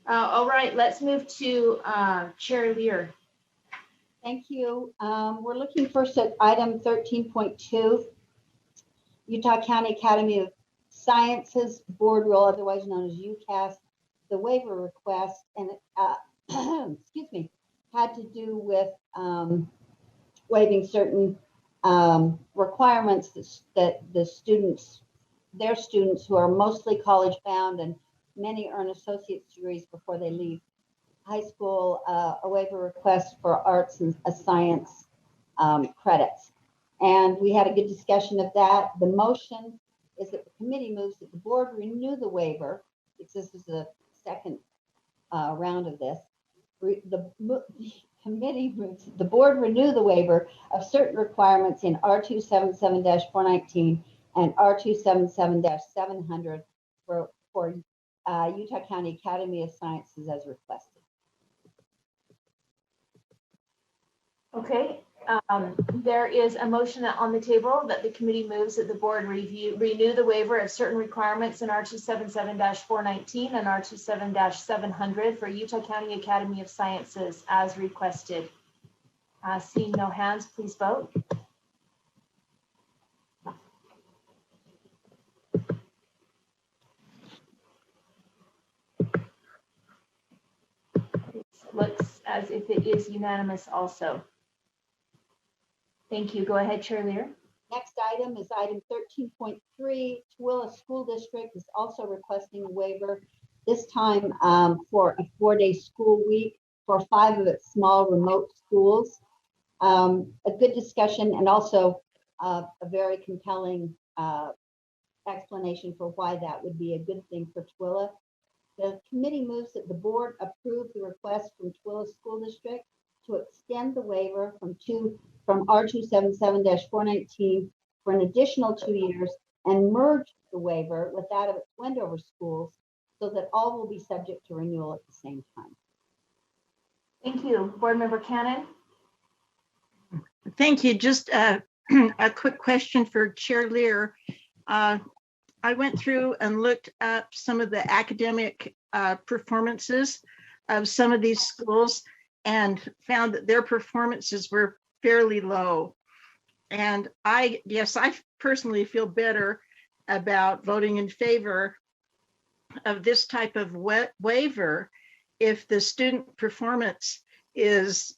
All right, let's move to Chair Lear. Thank you. We're looking first at item 13.2, Utah County Academy of Sciences Board Rule, otherwise known as UCAS. The waiver request, and excuse me, had to do with waiving certain requirements that their students who are mostly college bound and many earn associate's degrees before they leave high school, a waiver request for arts and science credits. And we had a good discussion of that. The motion is that the committee moves that the board renew the waiver, because this is the second round of this. The committee moves the board renew the waiver of certain requirements in R277-419 and R277-700 for Utah County Academy of Sciences as requested. Okay, there is a motion on the table that the committee moves that the board renew the waiver of certain requirements in R277-419 and R27-700 for Utah County Academy of Sciences as requested. Seeing no hands, please vote. It looks as if it is unanimous also. Thank you. Go ahead, Chair Lear. Next item is item 13.3. Tooele School District is also requesting a waiver, this time for a 4-day school week for 5 of its small remote schools. A good discussion and also a very compelling explanation for why that would be a good thing for Tooele. The committee moves that the board approve the request from Tooele School District to extend the waiver from R277-419 for an additional 2 years and merge the waiver with that of its Wendover schools so that all will be subject to renewal at the same time. Thank you. Board Member Cannon. Thank you. Just a quick question for Chair Lear. I went through and looked up some of the academic performances of some of these schools and found that their performances were fairly low. And I personally feel better about voting in favor of this type of waiver if the student performance is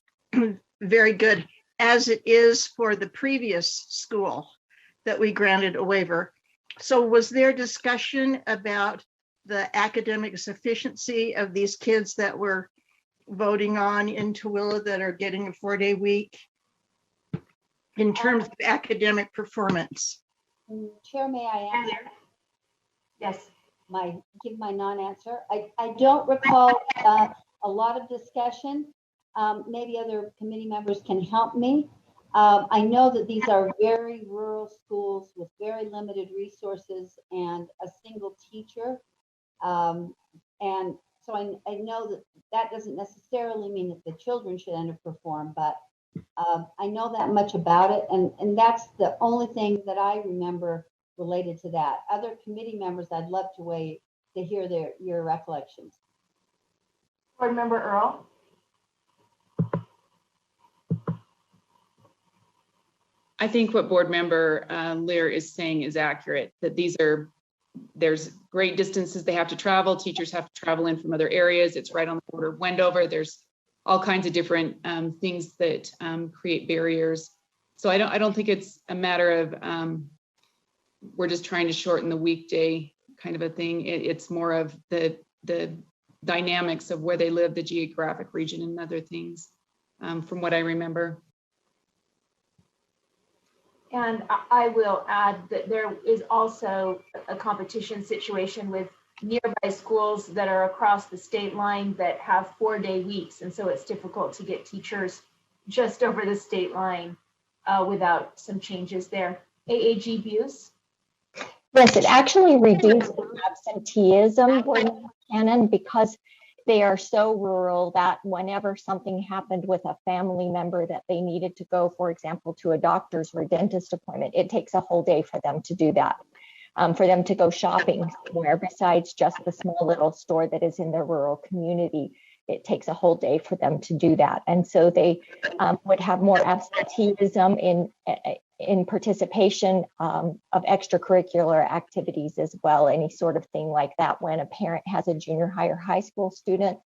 very good, as it is for the previous school that we granted a waiver. So was there discussion about the academic sufficiency of these kids that were voting on in Tooele that are getting a 4-day week in terms of academic performance? Chair, may I answer? Yes. Give my non-answer. I don't recall a lot of discussion. Maybe other committee members can help me. I know that these are very rural schools with very limited resources and a single teacher. And so I know that doesn't necessarily mean that the children should underperform, but I know that much about it. And that's the only thing that I remember related to that. Other committee members, I'd love to hear your recollections. Board Member Earl. I think what Board Member Lear is saying is accurate, that there's great distances they have to travel. Teachers have to travel in from other areas. It's right on the border of Wendover. There's all kinds of different things that create barriers. So I don't think it's a matter of we're just trying to shorten the weekday kind of a thing. It's more of the dynamics of where they live, the geographic region and other things from what I remember. And I will add that there is also a competition situation with nearby schools that are across the state line that have 4-day weeks. And so it's difficult to get teachers just over the state line without some changes there. AAG Buse? Yes, it actually reduces absenteeism, Cannon, because they are so rural that whenever something happened with a family member that they needed to go, for example, to a doctor's or a dentist appointment, it takes a whole day for them to do that. for them to go shopping somewhere besides just the small little store that is in their rural community. It takes a whole day for them to do that. And so they would have more absenteeism in participation of extracurricular activities as well, any sort of thing like that. When a parent has a junior high or high school student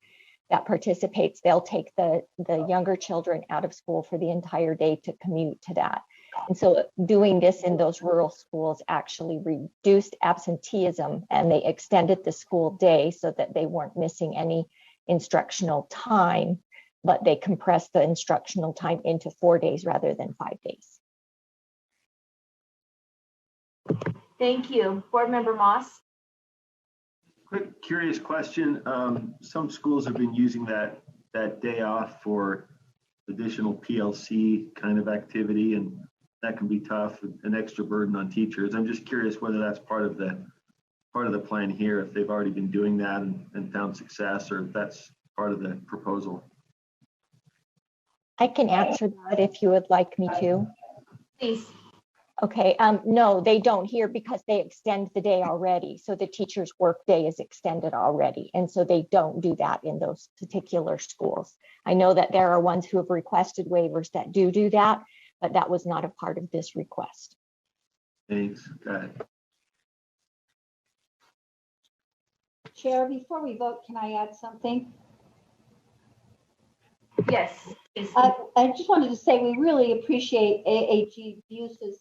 that participates, they'll take the younger children out of school for the entire day to commute to that. And so doing this in those rural schools actually reduced absenteeism, and they extended the school day so that they weren't missing any instructional time, but they compressed the instructional time into 4 days rather than 5 days. Thank you. Board Member Moss. Quick, curious question. Some schools have been using that day off for additional PLC kind of activity, and that can be tough, an extra burden on teachers. I'm just curious whether that's part of the plan here, if they've already been doing that and found success, or if that's part of the proposal. I can answer that if you would like me to. Please. Okay, no, they don't here because they extend the day already. So the teacher's work day is extended already. And so they don't do that in those particular schools. I know that there are ones who have requested waivers that do that, but that was not a part of this request. Thanks, got it. Chair, before we vote, can I add something? Yes. Please. I just wanted to say we really appreciate AAG Buse's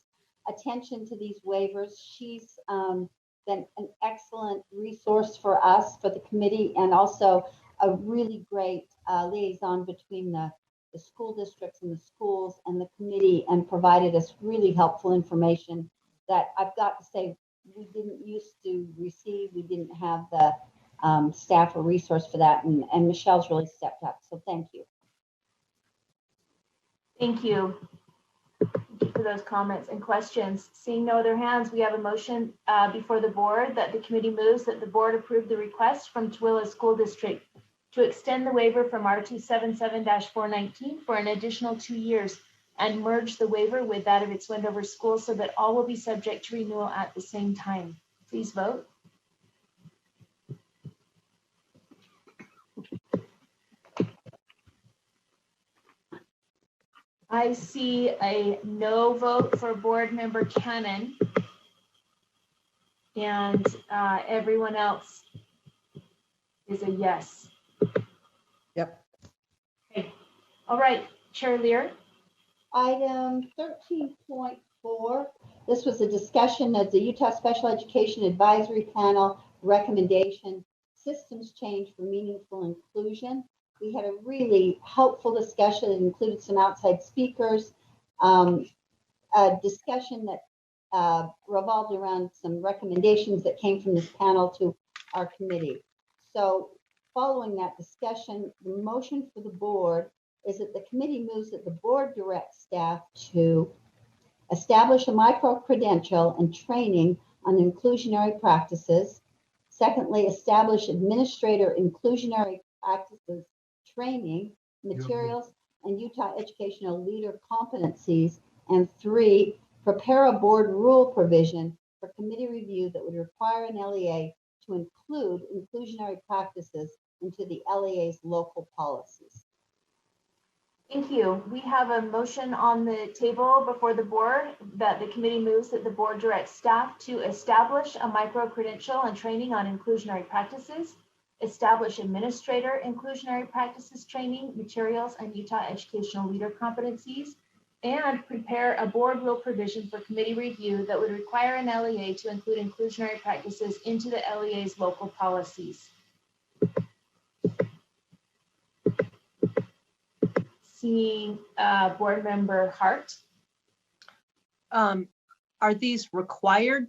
attention to these waivers. She's been an excellent resource for us, for the committee, and also a really great liaison between the school districts and the schools and the committee, and provided us really helpful information that I've got to say we didn't used to receive. We didn't have the staff or resource for that, and Michelle's really stepped up. So thank you. Thank you. Thank you for those comments and questions. Seeing no other hands, we have a motion before the board that the committee moves that the board approve the request from Tooele School District to extend the waiver from R277-419 for an additional 2 years and merge the waiver with that of its Wendover school so that all will be subject to renewal at the same time. Please vote. I see a no vote for Board Member Cannon. And everyone else is a yes. Yep. Okay. All right, Chair Lear. Item 13.4, this was a discussion of the Utah Special Education Advisory Panel recommendation, systems change for meaningful inclusion. We had a really helpful discussion that included some outside speakers, a discussion that revolved around some recommendations that came from this panel to our committee. So following that discussion, the motion for the board is that the committee moves that the board direct staff to establish a micro-credential and training on inclusionary practices. Secondly, establish administrator inclusionary practices training, materials, and Utah educational leader competencies. And 3, prepare a board rule provision for committee review that would require an LEA to include inclusionary practices into the LEA's local policies. Thank you. We have a motion on the table before the board that the committee moves that the board directs staff to establish a micro-credential and training on inclusionary practices, establish administrator inclusionary practices training, materials, and Utah educational leader competencies, and prepare a board rule provision for committee review that would require an LEA to include inclusionary practices into the LEA's local policies. Seeing Board Member Hart. Are these required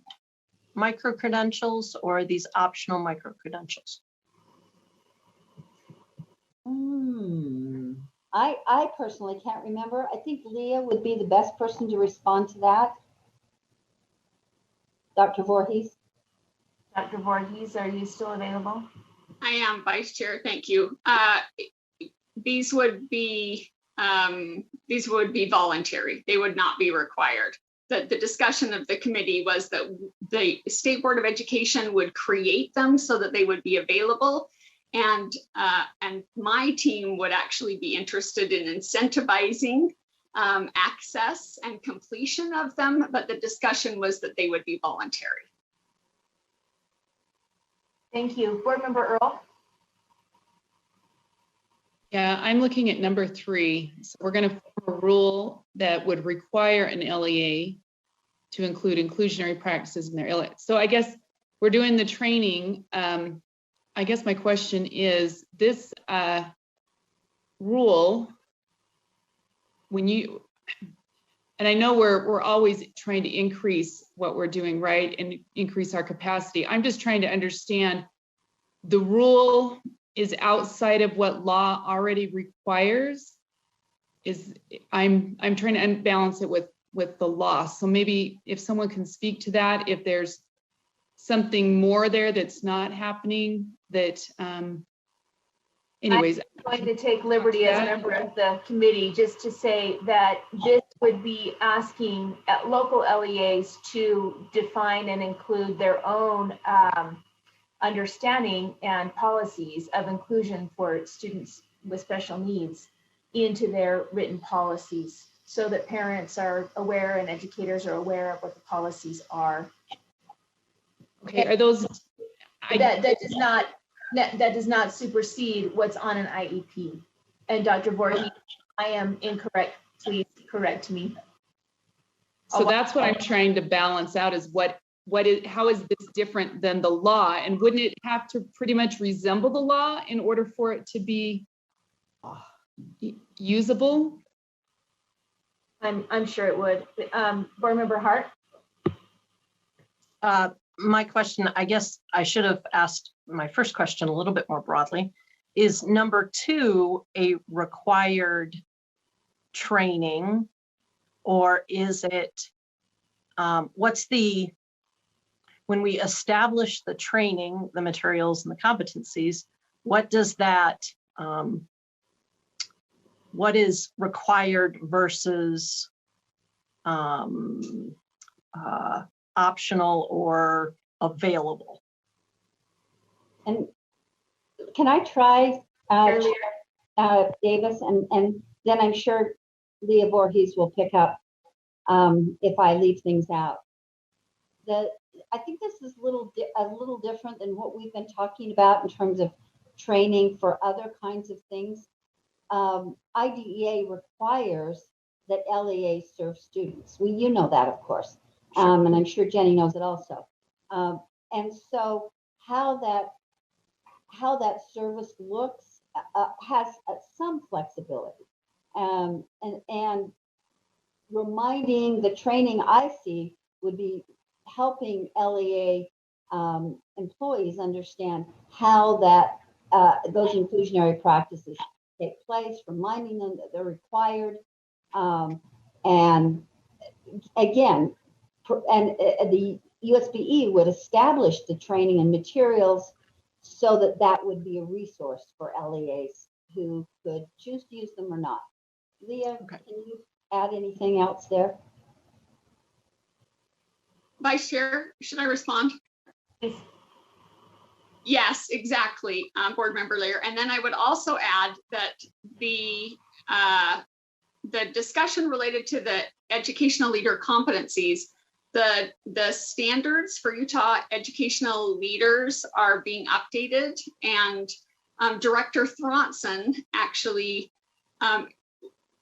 micro-credentials or are these optional micro-credentials? I personally can't remember. I think Leah would be the best person to respond to that. Dr. Voorhees. Dr. Voorhees, are you still available? I am, Vice Chair. Thank you. These would be voluntary. They would not be required. the discussion of the committee was that the State Board of Education would create them so that they would be available. And my team would actually be interested in incentivizing access and completion of them, but the discussion was that they would be voluntary. Thank you. Board Member Earl? Yeah, I'm looking at number 3. So we're going to form a rule that would require an LEA to include inclusionary practices in their LEA. So I guess we're doing the training. I guess my question is, this rule, when you, and I know we're always trying to increase what we're doing, right, and increase our capacity. I'm just trying to understand, the rule is outside of what law already requires. I'm trying to unbalance it with the law. So maybe if someone can speak to that, if there's something more there that's not happening, that anyways. I'm going to take liberty as a member of the committee just to say that this would be asking local LEAs to define and include their own understanding and policies of inclusion for students with special needs into their written policies, so that parents are aware and educators are aware of what the policies are. Okay, are those? That does not supersede what's on an IEP. And Dr. Voorhees, I am incorrect. Please correct me. So that's what I'm trying to balance out, is how is this different than the law? And wouldn't it have to pretty much resemble the law in order for it to be usable? I'm sure it would. Board Member Hart? My question, I guess I should have asked my first question a little bit more broadly. Is number 2 a required training, or is it, when we establish the training, the materials and the competencies, what does that, what is required versus optional or available? And can I try, Davis, and then I'm sure Leah Voorhees will pick up if I leave things out. I think this is a little different than what we've been talking about in terms of training for other kinds of things. IDEA requires that LEAs serve students. Well, you know that, of course, and I'm sure Jenny knows it also. And so how that service looks has some flexibility, and reminding the training I see would be helping LEA employees understand how that those inclusionary practices take place, reminding them that they're required, and again, the USBE would establish the training and materials so that that would be a resource for LEAs who could choose to use them or not. Leah, Okay. Can you add anything else there? Vice Chair, should I respond? Yes, exactly, Board Member Lear. And then I would also add that the discussion related to the educational leader competencies, the standards for Utah educational leaders are being updated, and Director Thronson actually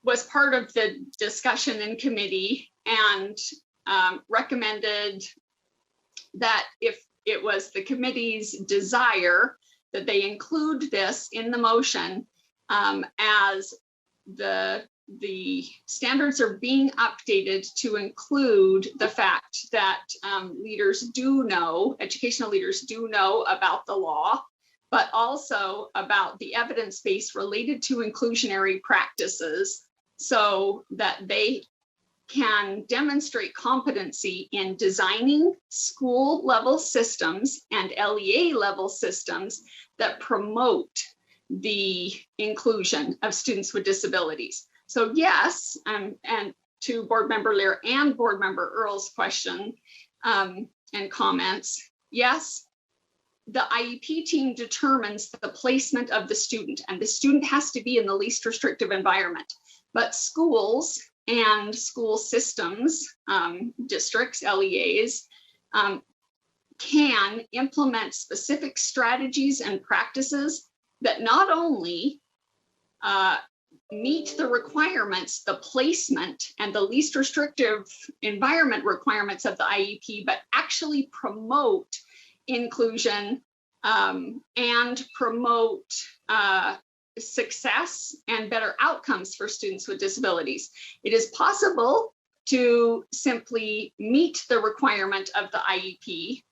was part of the discussion in committee and recommended that if it was the committee's desire that they include this in the motion, as the standards are being updated to include the fact that educational leaders do know about the law, but also about the evidence base related to inclusionary practices, so that they can demonstrate competency in designing school level systems and LEA level systems that promote the inclusion of students with disabilities. So yes, and to Board Member Lear and Board Member Earl's question and comments, yes, the IEP team determines the placement of the student, and the student has to be in the least restrictive environment. But schools and school systems, districts, LEAs, can implement specific strategies and practices that not only meet the requirements, the placement and the least restrictive environment requirements of the IEP, but actually promote inclusion and promote success and better outcomes for students with disabilities. It is possible to simply meet the requirement of the IEP,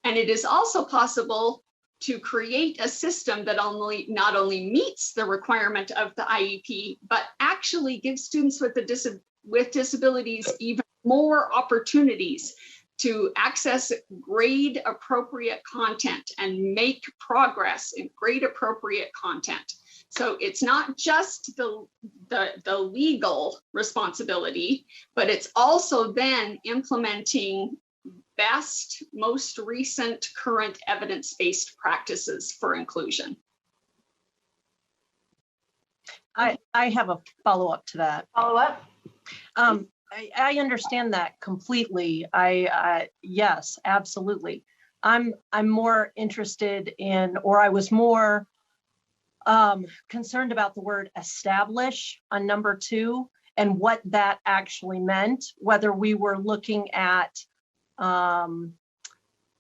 and it is also possible to create a system that not only meets the requirement of the IEP, but actually gives students with disabilities even more opportunities to access grade appropriate content and make progress in grade appropriate content. So it's not just the legal responsibility, but it's also then implementing best, most recent, current evidence-based practices for inclusion. I have a follow-up to that. Follow-up? I understand that completely. Yes, absolutely. I'm more interested in, or I was more concerned about the word establish on number 2 and what that actually meant, whether we were looking at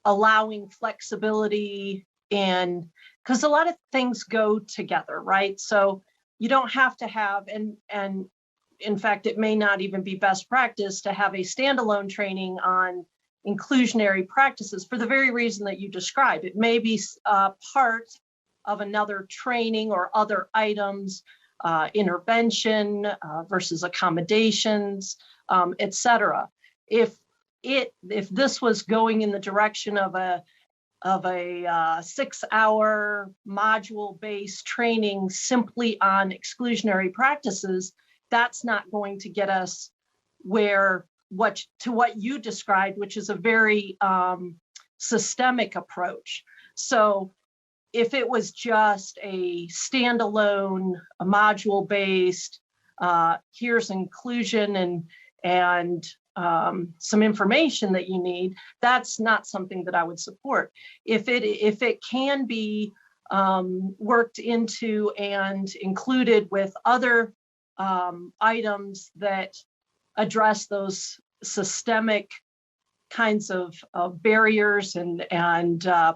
allowing flexibility, and because a lot of things go together, right? So you don't have to have, and in fact, it may not even be best practice to have a standalone training on inclusionary practices for the very reason that you described. It may be part of another training or other items, intervention versus accommodations, et cetera. If this was going in the direction of a 6-hour module-based training simply on exclusionary practices, that's not going to get us to what you described, which is a very systemic approach. So if it was just a standalone, a module-based, here's inclusion and some information that you need, that's not something that I would support. If it can be worked into and included with other items that address those systemic kinds of barriers and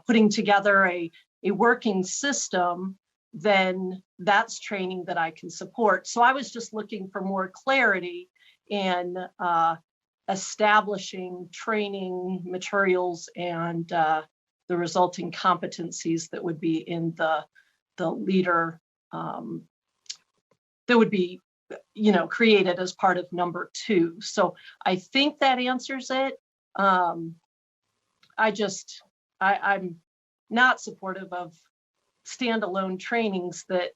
putting together a working system, then that's training that I can support. So I was just looking for more clarity in establishing training materials and the resulting competencies that would be in the leader that would be created as part of number 2. So I think that answers it. I'm not supportive of standalone trainings that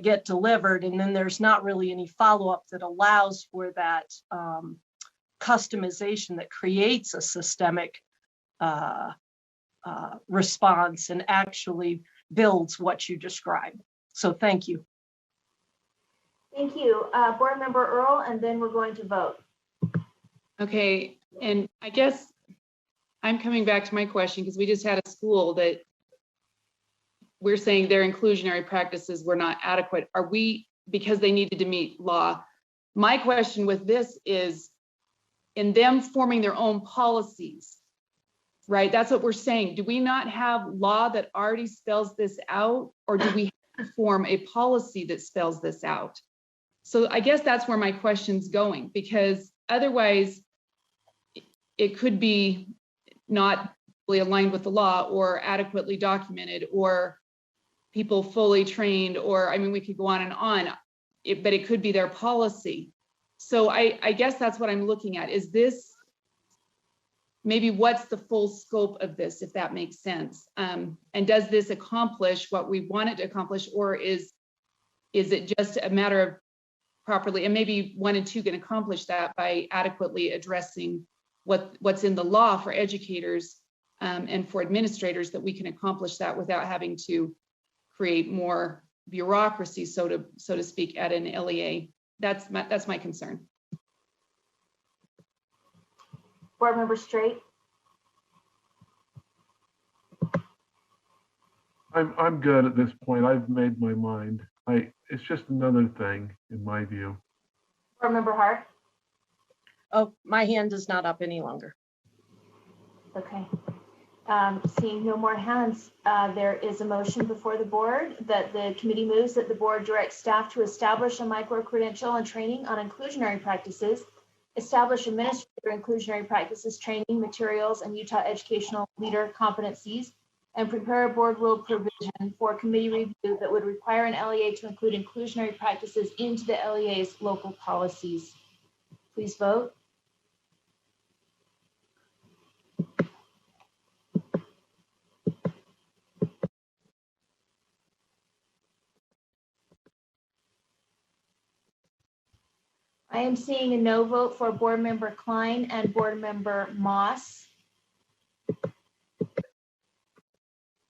get delivered, and then there's not really any follow-up that allows for that customization that creates a systemic response and actually builds what you described. So thank you. Thank you. Board Member Earl, and then we're going to vote. Okay, and I guess I'm coming back to my question because we just had a school that we're saying their inclusionary practices were not adequate. Are we, because they needed to meet law? My question with this is, in them forming their own policies, right? That's what we're saying. Do we not have law that already spells this out, or do we have to form a policy that spells this out? So I guess that's where my question's going, because otherwise it could be not fully aligned with the law or adequately documented or people fully trained, or I mean, we could go on and on, but it could be their policy. So I guess that's what I'm looking at. Is this, maybe what's the full scope of this, if that makes sense? And does this accomplish what we want it to accomplish, or is it just a matter of properly, and maybe 1 and 2 can accomplish that by adequately addressing what's in the law for educators and for administrators, that we can accomplish that without having to create more bureaucracy, so to speak, at an LEA. That's my concern. Board Member Straight. I'm good at this point. I've made my mind. It's just another thing in my view. Board Member Hart. Oh, my hand is not up any longer. Okay. Seeing no more hands, there is a motion before the board that the committee moves that the board directs staff to establish a micro-credential and training on inclusionary practices, establish administrator inclusionary practices training materials and Utah educational leader competencies, and prepare a board rule provision for committee review that would require an LEA to include inclusionary practices into the LEA's local policies. Please vote. I am seeing a no vote for Board Member Klein and Board Member Moss.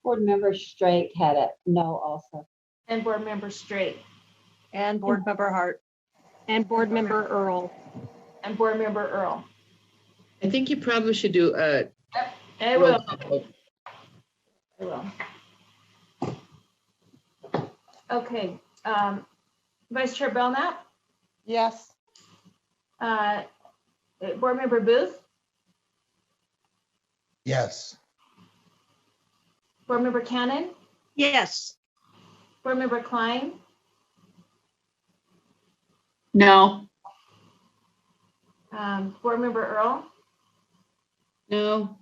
Board Member Straight had a no also. And Board Member Straight. And Board Member Hart. And Board Member Earl. And Board Member Earl. I think you probably should do a I roll will. call vote. I will. Okay. Vice Chair Belknap, Yes. Board Member Booth, Yes. Board Member Cannon, Yes. Board Member Klein, No. Board Member Earl, No.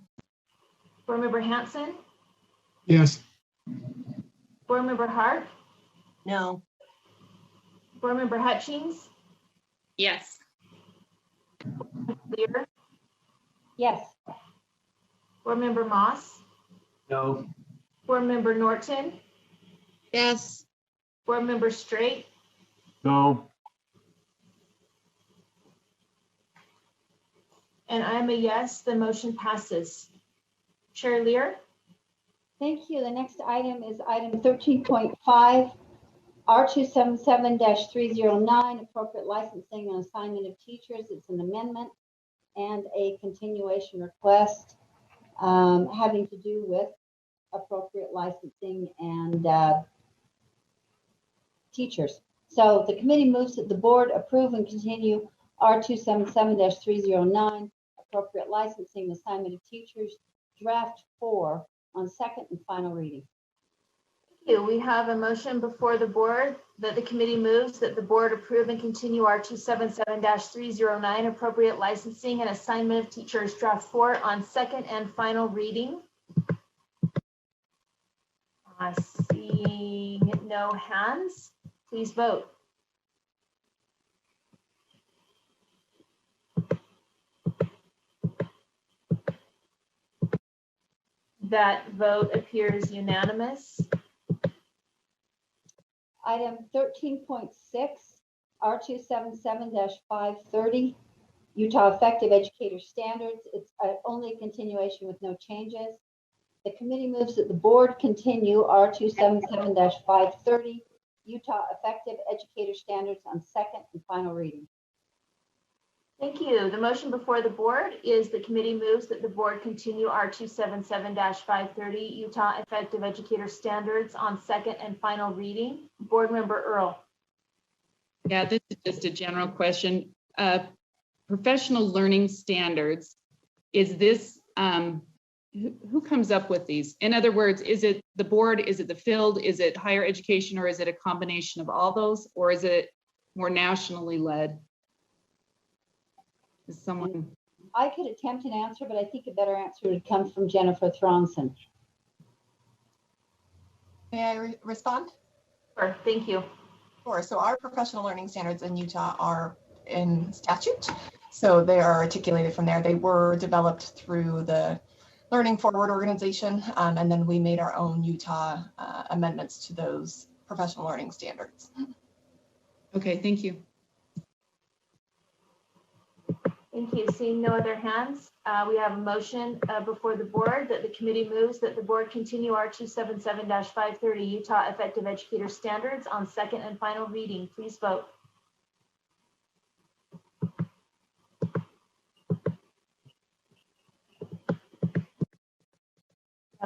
Board Member Hanson, Yes. Board Member Hart, No. Board Member Hutchings, Yes. Lear, Yes. Board Member Moss, No. Board Member Norton, Yes. Board Member Straight, No, and I'm a yes. The motion passes. Chair Lear. Thank you. The next item is item 13.5, R277-309, appropriate licensing and assignment of teachers. It's an amendment and a continuation request having to do with appropriate licensing and teachers. So the committee moves that the board approve and continue R277-309, appropriate licensing, assignment of teachers, draft 4 on second and final reading. We have a motion before the board that the committee moves that the board approve and continue R277-309, appropriate licensing and assignment of teachers, draft 4 on second and final reading. Seeing no hands, please vote. That vote appears unanimous. Item 13.6, R277-530, Utah Effective Educator Standards. It's only a continuation with no changes. The committee moves that the board continue R277-530, Utah Effective Educator Standards on second and final reading. Thank you. The motion before the board is the committee moves that the board continue R277-530 Utah Effective Educator Standards on second and final reading. Board Member Earl. Yeah, this is just a general question. Professional learning standards, is this, who comes up with these? In other words, is it the board, is it the field, is it higher education, or is it a combination of all those, or is it more nationally led? Is someone? I could attempt an answer, but I think a better answer would come from Jennifer Thronson. May I respond? Sure, thank you. Sure. So our professional learning standards in Utah are in statute. So they are articulated from there. They were developed through the Learning Forward organization, and then we made our own Utah amendments to those professional learning standards. Okay, thank you. Thank you. Seeing no other hands, we have a motion before the board that the committee moves that the board continue R277-530 Utah Effective Educator Standards on second and final reading. Please vote.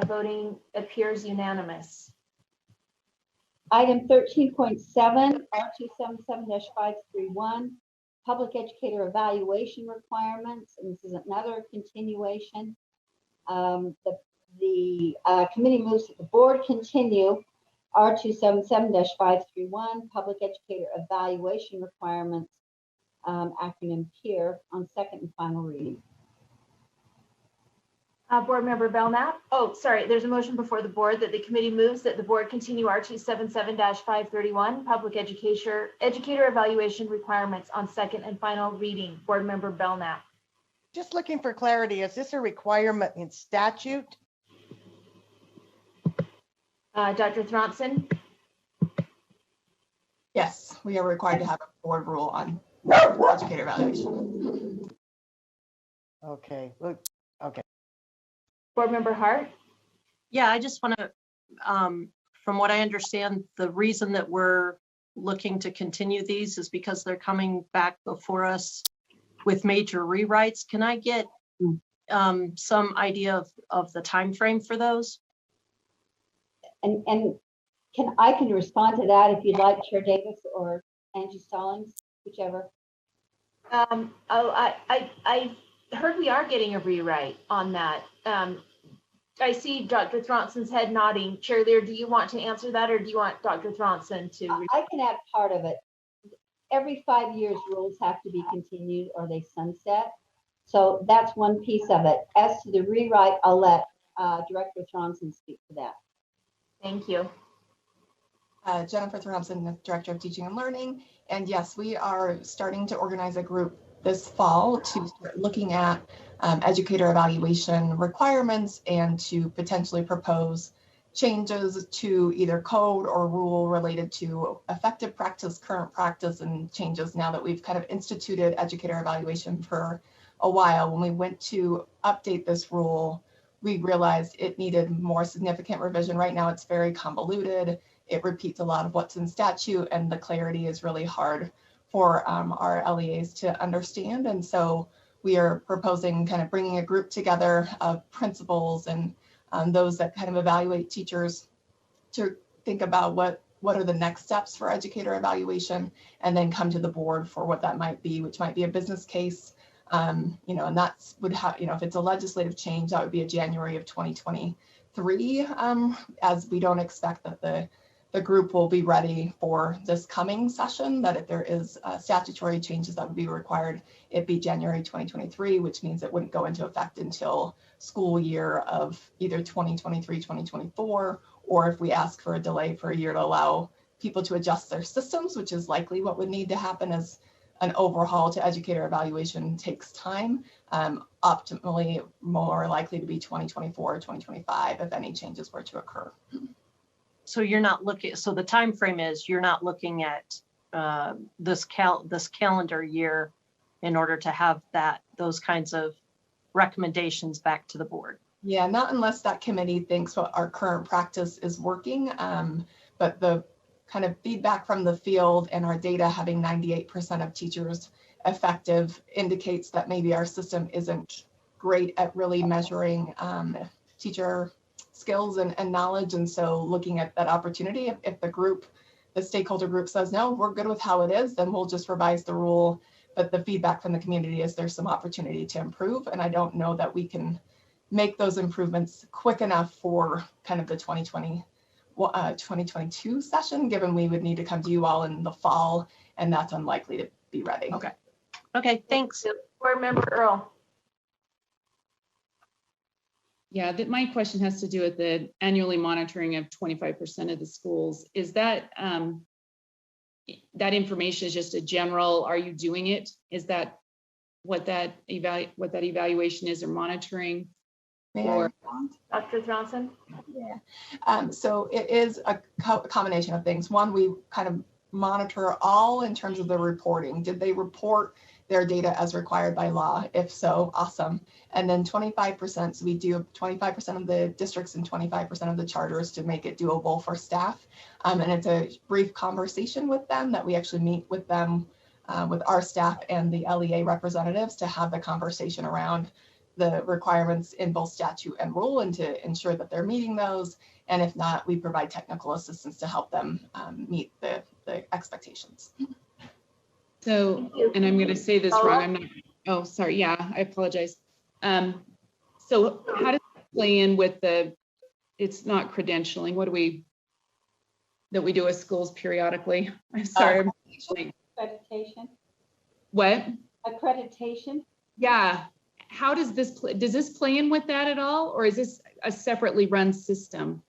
Voting appears unanimous. Item 13.7, R277-531, public educator evaluation requirements, and this is another continuation. The committee moves that the board continue R277-531, public educator evaluation requirements, acronym PEER, on second and final reading. Board Member Belknap. Oh, sorry. There's a motion before the board that the committee moves that the board continue R277-531, public educator evaluation requirements on second and final reading. Board Member Belknap. Just looking for clarity, is this a requirement in statute? Dr. Thronson? Yes, we are required to have a board rule on educator evaluation. Okay, look, okay. Board Member Hart? Yeah, I just want to, from what I understand, the reason that we're looking to continue these is because they're coming back before us with major rewrites. Can I get some idea of the time frame for those? And I can respond to that if you'd like, Chair Davis or Angie Stallings, whichever. I heard we are getting a rewrite on that. I see Dr. Thronson's head nodding. Chair Lear, do you want to answer that, or do you want Dr. Thronson to? I can add part of it. Every 5 years, rules have to be continued or they sunset. So that's one piece of it. As to the rewrite, I'll let Director Thronson speak to that. Thank you. Jennifer Thronson, the Director of Teaching and Learning. And yes, we are starting to organize a group this fall to start looking at educator evaluation requirements and to potentially propose changes to either code or rule related to effective practice, current practice, and changes now that we've kind of instituted educator evaluation for a while. When we went to update this rule, we realized it needed more significant revision. Right now, it's very convoluted. It repeats a lot of what's in statute, and the clarity is really hard for our LEAs to understand. And so we are proposing kind of bringing a group together of principals and those that kind of evaluate teachers to think about what are the next steps for educator evaluation, and then come to the board for what that might be, which might be a business case. And that's would have, if it's a legislative change, that would be a January of 2023, as we don't expect that the group will be ready for this coming session, that if there is statutory changes that would be required, it'd be January 2023, which means it wouldn't go into effect until school year of either 2023, 2024, or if we ask for a delay for a year to allow people to adjust their systems, which is likely what would need to happen as an overhaul to educator evaluation takes time. Optimally, more likely to be 2024 or 2025 if any changes were to occur. So you're not looking, so the time frame is you're not looking at this calendar year in order to have those kinds of recommendations back to the board. Yeah, not unless that committee thinks what our current practice is working. But the kind of feedback from the field and our data having 98% of teachers effective indicates that maybe our system isn't great at really measuring teacher skills and knowledge. And so looking at that opportunity, if the stakeholder group says, no, we're good with how it is, then we'll just revise the rule. But the feedback from the community is there's some opportunity to improve. And I don't know that we can make those improvements quick enough for kind of the 2022 session, given we would need to come to you all in the fall, and that's unlikely to be ready. Okay, thanks. Board Member Earl. Yeah, my question has to do with the annually monitoring of 25% of the schools. Is that that information is just a general, are you doing it? Is that what that evaluation is, or monitoring? May I respond? Dr. Johnson? Yeah. So it is a combination of things. One, we kind of monitor all in terms of the reporting. Did they report their data as required by law? If so, awesome. And then 25%, so we do 25% of the districts and 25% of the charters to make it doable for staff. And it's a brief conversation with them that we actually meet with them, with our staff and the LEA representatives to have the conversation around the requirements in both statute and rule and to ensure that they're meeting those. And if not, we provide technical assistance to help them meet the expectations. So, and I'm going to say this wrong. I'm not, oh, sorry. Yeah, I apologize. So how does it play in with it's not credentialing. What do we do with schools periodically? I'm sorry. Accreditation. What? Accreditation. Yeah. How does this play in with that at all? Or is this a separately run system?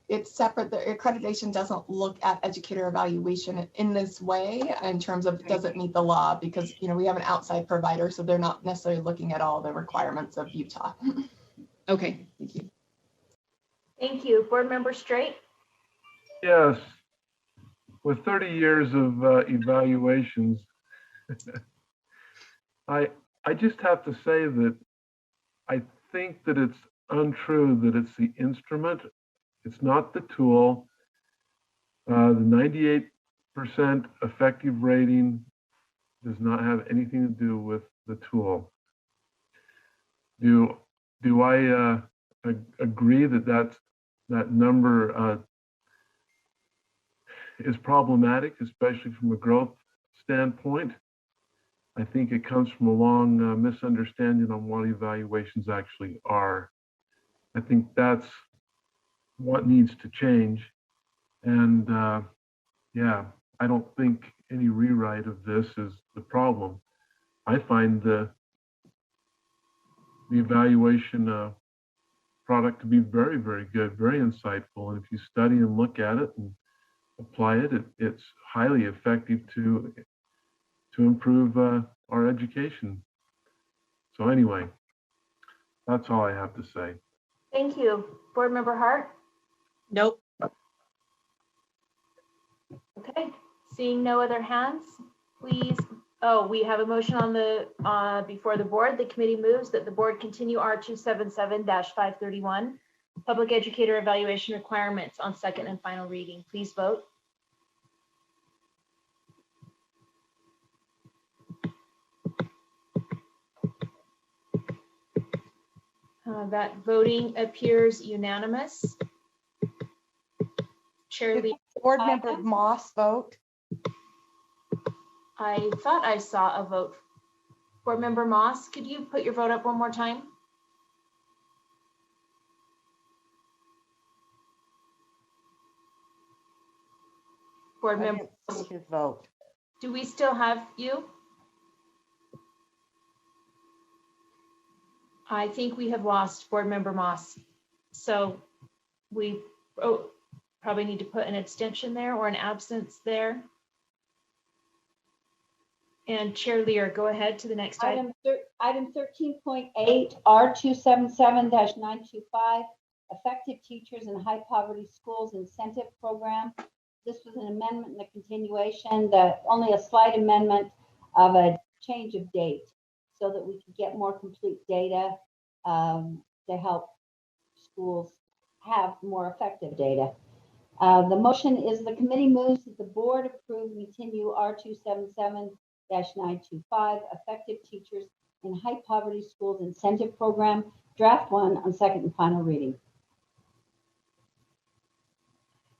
It's separate. The accreditation doesn't look at educator evaluation in this way in terms of does it meet the law, because we have an outside provider, so they're not necessarily looking at all the requirements of Utah. Okay, thank you. Thank you. Board Member Straight? Yes. With 30 years of evaluations, I just have to say that I think that it's untrue that it's the instrument. It's not the tool. The 98% effective rating does not have anything to do with the tool. Do I agree that that number is problematic, especially from a growth standpoint? I think it comes from a long misunderstanding on what evaluations actually are. I think that's what needs to change. And yeah, I don't think any rewrite of this is the problem. I find the evaluation product to be very, very good, very insightful. And if you study and look at it and apply it, it's highly effective to improve our education. So anyway, that's all I have to say. Thank you. Board Member Hart? Nope. Okay, seeing no other hands, please. Oh, we have a motion on the before the board. The committee moves that the board continue R277-531, public educator evaluation requirements on second and final reading. Please vote. That voting appears unanimous. Chair Lee. Board Member Moss vote. I thought I saw a vote. Board Member Moss, could you put your vote up one more time? Board Member, His vote. do we still have you? I think we have lost Board Member Moss. So we probably need to put an abstention there or an absence there. And Chair Lear, go ahead to the next item. Item 13.8, R277-925, effective teachers in high poverty schools incentive program. This was an amendment and a continuation, only a slight amendment of a change of date so that we could get more complete data to help schools have more effective data. The motion is the committee moves that the board approve and continue R277-925, effective teachers in high poverty schools incentive program, draft 1 on second and final reading.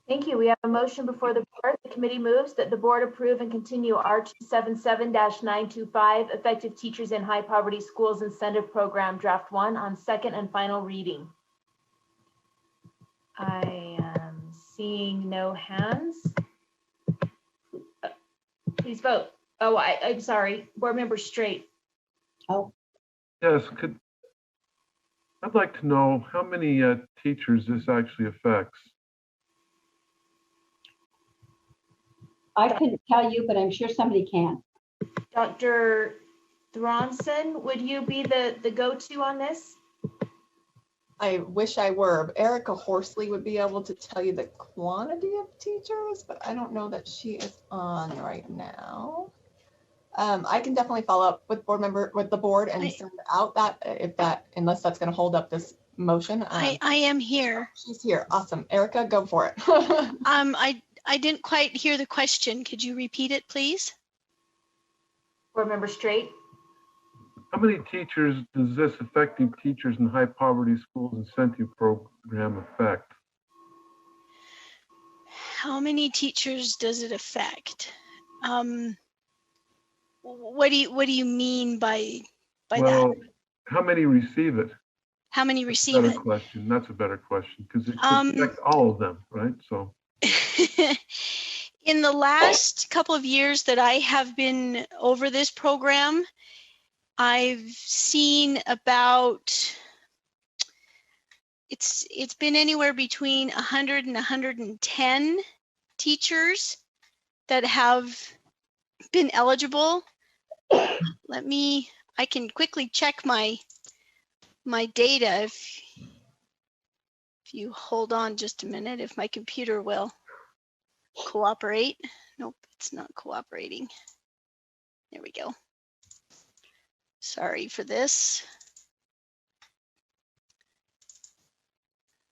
Thank you. We have a motion before the board. The committee moves that the board approve and continue R277-925, effective teachers in high poverty schools incentive program, draft 1 on second and final reading. I am seeing no hands. Please vote. Oh, I'm sorry. Board Member Straight. Oh. Yes, I'd like to know how many teachers this actually affects. I couldn't tell you, but I'm sure somebody can. Dr. Thronson, would you be the go-to on this? I wish I were. Erica Horsley would be able to tell you the quantity of teachers, but I don't know that she is on right now. I can definitely follow up with the board and send out unless that's going to hold up this motion. I am here. She's here. Awesome. Erica, go for it. I didn't quite hear the question. Could you repeat it, please? Board Member Straight. How many teachers does this Effective Teachers in High Poverty Schools incentive program affect? How many teachers does it affect? What do you mean by that? How many receive it? How many receive it? That's a better question because it could affect all of them, right? So. In the last couple of years that I have been over this program, I've seen about, it's been anywhere between 100 and 110 teachers that have been eligible. I can quickly check my data if you hold on just a minute, if my computer will cooperate. Nope, it's not cooperating. There we go. Sorry for this.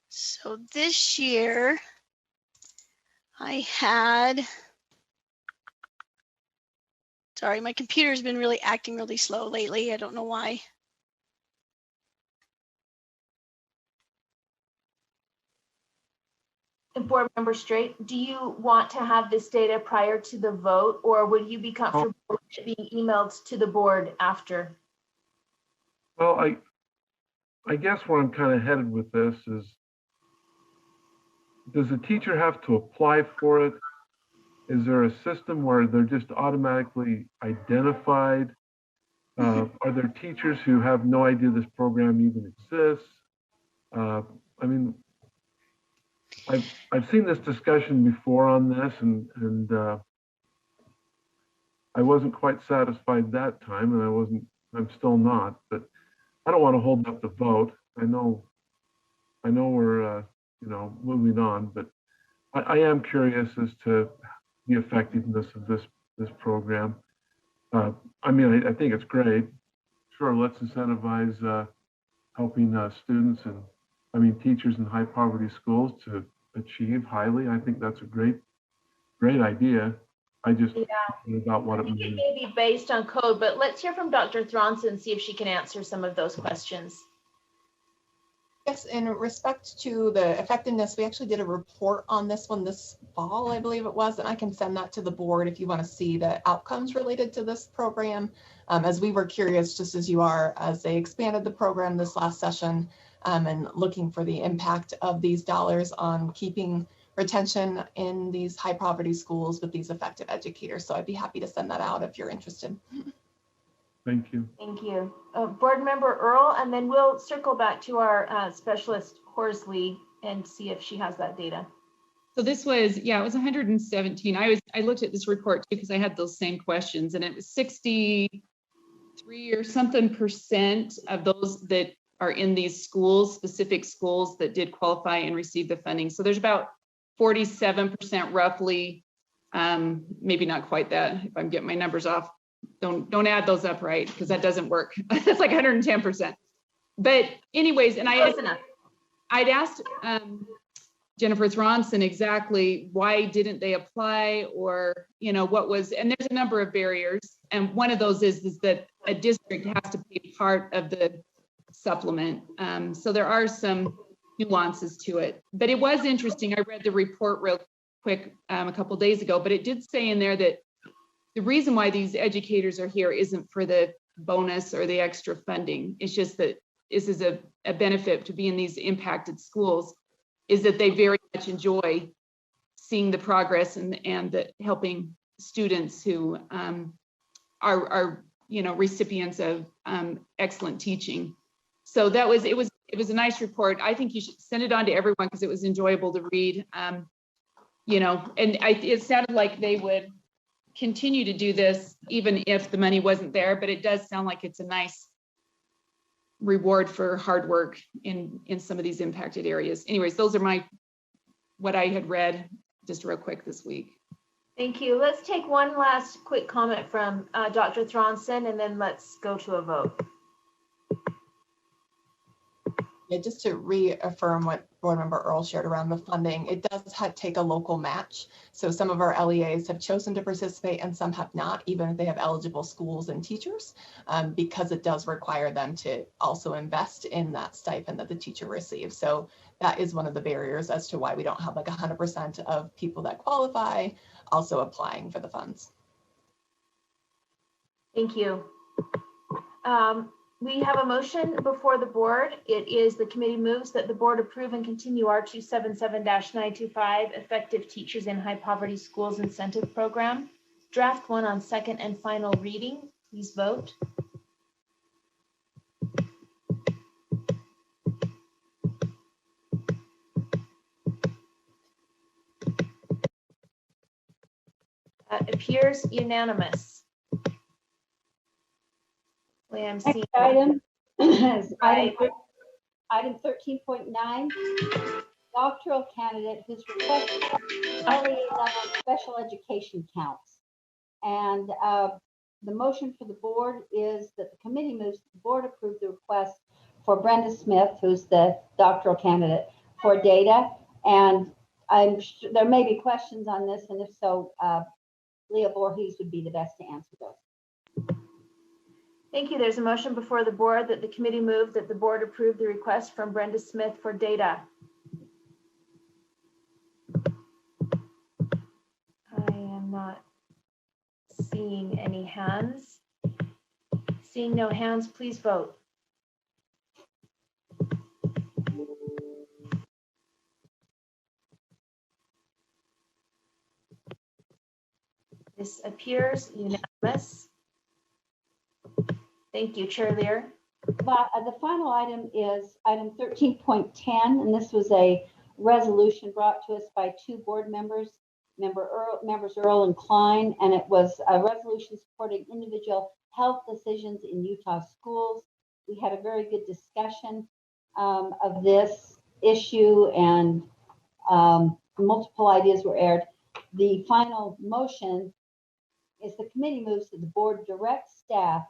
So this year I had, sorry, my computer's been really acting really slow lately. I don't know why. Board Member Straight, do you want to have this data prior to the vote, or would you be comfortable with it being emailed to the board after? Well, I guess where I'm kind of headed with this is, does the teacher have to apply for it? Is there a system where they're just automatically identified? Are there teachers who have no idea this program even exists? I mean, I've seen this discussion before on this, and I wasn't quite satisfied that time, and I'm still not. But I don't want to hold up the vote. I know we're moving on, but I am curious as to the effectiveness of this program. I mean, I think it's great. Sure, let's incentivize helping students and teachers in high poverty schools to achieve highly. I think that's a great idea. I just don't know about what it means. It may be based on code, but let's hear from Dr. Thronson and see if she can answer some of those questions. Yes, in respect to the effectiveness, we actually did a report on this one this fall, I believe it was, and I can send that to the board if you want to see the outcomes related to this program. As we were curious, just as you are, as they expanded the program this last session, and looking for the impact of these dollars on keeping retention in these high poverty schools with these effective educators. So I'd be happy to send that out if you're interested. Thank you. Thank you. Board Member Earl, and then we'll circle back to our specialist Horsley and see if she has that data. So this was, it was 117. I looked at this report too because I had those same questions, and it was 63 or something % of those that are in these schools, specific schools that did qualify and receive the funding. So there's about 47% roughly, maybe not quite that, if I'm getting my numbers off. Don't add those up, right? Because that doesn't work. That's like 110%. But anyways, and I'd asked Jennifer Thronson exactly why didn't they apply, or what was, and there's a number of barriers, and one of those is that a district has to be part of the supplement. So there are some nuances to it, but it was interesting. I read the report real quick a couple days ago, but it did say in there that the reason why these educators are here isn't for the bonus or the extra funding. It's just that this is a benefit to be in these impacted schools, is that they very much enjoy seeing the progress and the helping students who are recipients of excellent teaching. So it was a nice report. I think you should send it on to everyone because it was enjoyable to read. And it sounded like they would continue to do this even if the money wasn't there, but it does sound like it's a nice reward for hard work in some of these impacted areas. Anyways, those are what I had read just real quick this week. Thank you. Let's take one last quick comment from Dr. Thronson, and then let's go to a vote. Yeah, just to reaffirm what Board Member Earl shared around the funding, it does take a local match. So some of our LEAs have chosen to participate and some have not, even if they have eligible schools and teachers, because it does require them to also invest in that stipend that the teacher receives. So that is one of the barriers as to why we don't have like 100% of people that qualify also applying for the funds. Thank you. We have a motion before the board. It is the committee moves that the board approve and continue R277-925 effective teachers in high poverty schools incentive program. Draft 1 on second and final reading. Please vote. Appears unanimous. I'm seeing Next item is item 13.9, doctoral candidate who's requested LEA level special education counts. And the motion for the board is that the committee moves the board approve the request for Brenda Smith, who's the doctoral candidate, for data. And I'm sure there may be questions on this, and if so, Leah Voorhees would be the best to answer those. Thank you. There's a motion before the board that the committee move that the board approve the request from Brenda Smith for data. I am not seeing any hands. Seeing no hands, please vote. This appears unanimous. Thank you, Chair Lear. But the final item is item 13.10, and this was a resolution brought to us by two board members, members Earl and Klein, and it was a resolution supporting individual health decisions in Utah schools. We had a very good discussion of this issue, and multiple ideas were aired. The final motion is the committee moves that the board direct staff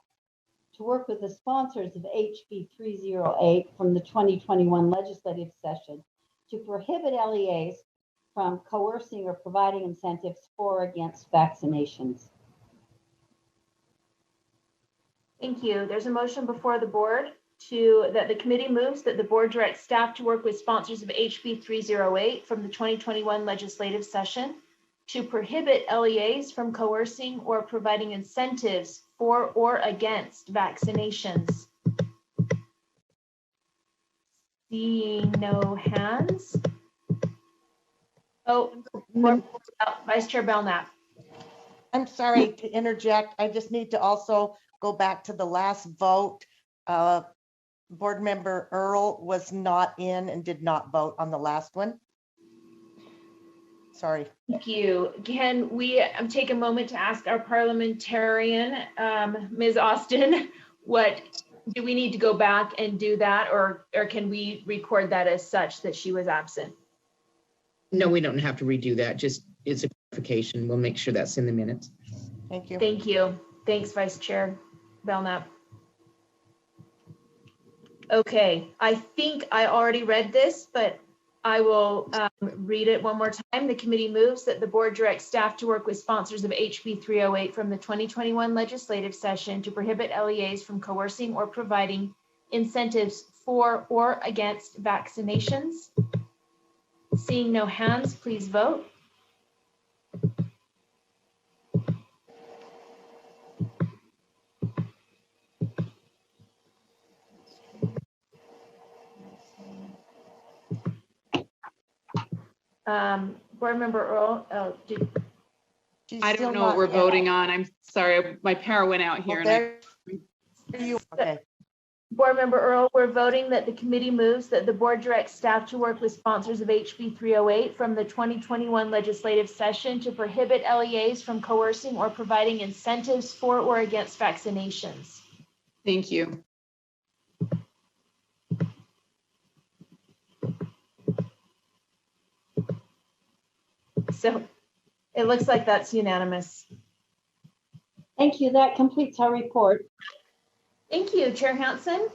to work with the sponsors of HB 308 from the 2021 legislative session to prohibit LEAs from coercing or providing incentives for or against vaccinations. Thank you. There's a motion before the board that the committee moves that the board directs staff to work with sponsors of HB 308 from the 2021 legislative session to prohibit LEAs from coercing or providing incentives for or against vaccinations. Seeing no hands. Oh, Vice Chair Belknap. I'm sorry to interject. I just need to also go back to the last vote. Board Member Earl was not in and did not vote on the last one. Sorry. Thank you. Can we take a moment to ask our parliamentarian, Ms. Austin, do we need to go back and do that, or can we record that as such that she was absent? No, we don't have to redo that. Just it's a clarification. We'll make sure that's in the minutes. Thank you. Thank you. Thanks, Vice Chair Belknap. Okay, I think I already read this, but I will read it one more time. The committee moves that the board directs staff to work with sponsors of HB 308 from the 2021 legislative session to prohibit LEAs from coercing or providing incentives for or against vaccinations. Seeing no hands, please vote. Board Member Earl, I don't know what we're voting on. I'm sorry, my power went out here. Okay. Board Member Earl, we're voting that the committee moves that the board directs staff to work with sponsors of HB 308 from the 2021 legislative session to prohibit LEAs from coercing or providing incentives for or against vaccinations. Thank you. It looks like that's unanimous. Thank you. That completes our report. Thank you, Chair Hansen.